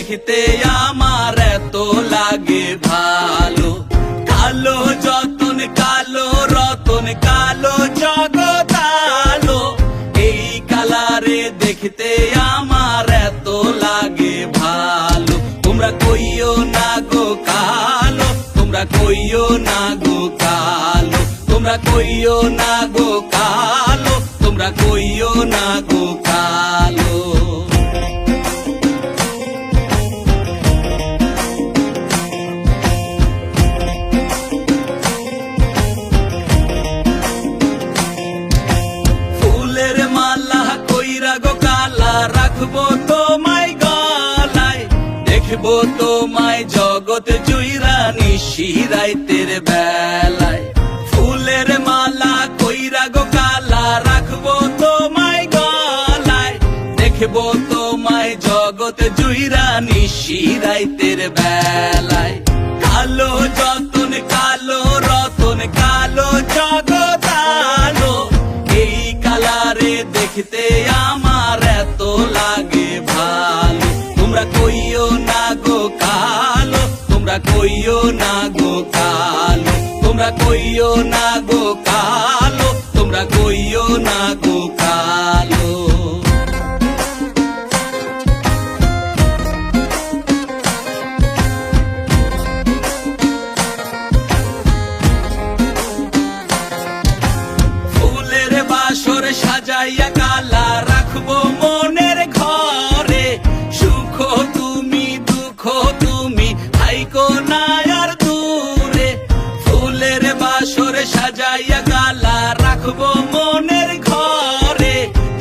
দেখতে আমার এত লাগে ভালো। কালো যতন কালো রতন কালো জগৎ আলো, এই কালারে দেখতে আমার এত লাগে ভালো। তোমরা কইও না গো কালো, তোমরা কইও না গো কালো, তোমরা কইও না গো কালো, তোমরা কইও না গো কালো। ফুলের মালা কইরা গো কালা রাখবো তোমায় গলায়, দেখবো তোমায় জগৎ জুইরা নিশি রাইতের বেলায়। ফুলের মালা কইরা গো কালা রাখবো তোমায় গলায়, দেখবো তোমায় জগৎ জুইরা নিশি রাইতের বেলায়। কালো যতন কালো রতন কালো জগৎ আলো, এই কালারে দেখতে আমার এত লাগে ভালো। তোমরা কইও না গো কালো, তোমরা কইও না গো কালো, তোমরা কইও না গো কালো, তোমরা কইও না গো কালো। ফুলের বাসর সাজাইয়া কালা রাখবো মনের ঘরে, সুখ তুমি দুঃখ তুমি থাইকো না আর দূরে। ফুলের বাসর সাজাইয়া কালা রাখবো মনের ঘরে,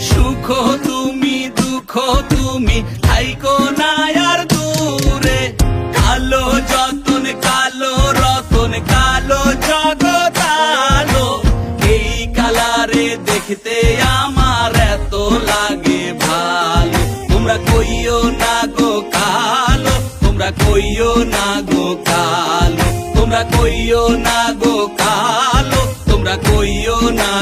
সুখ তুমি দুঃখ তুমি থাইকো না আর দূরে। কালো যতন কালো রতন কালো জগৎ আলো, এই কালারে দেখতে আমার এত লাগে ভালো। তোমরা কইও না গো কালো, তোমরা কইও না গো কালো, তোমরা কইও না গো কালো, তোমরা কইও না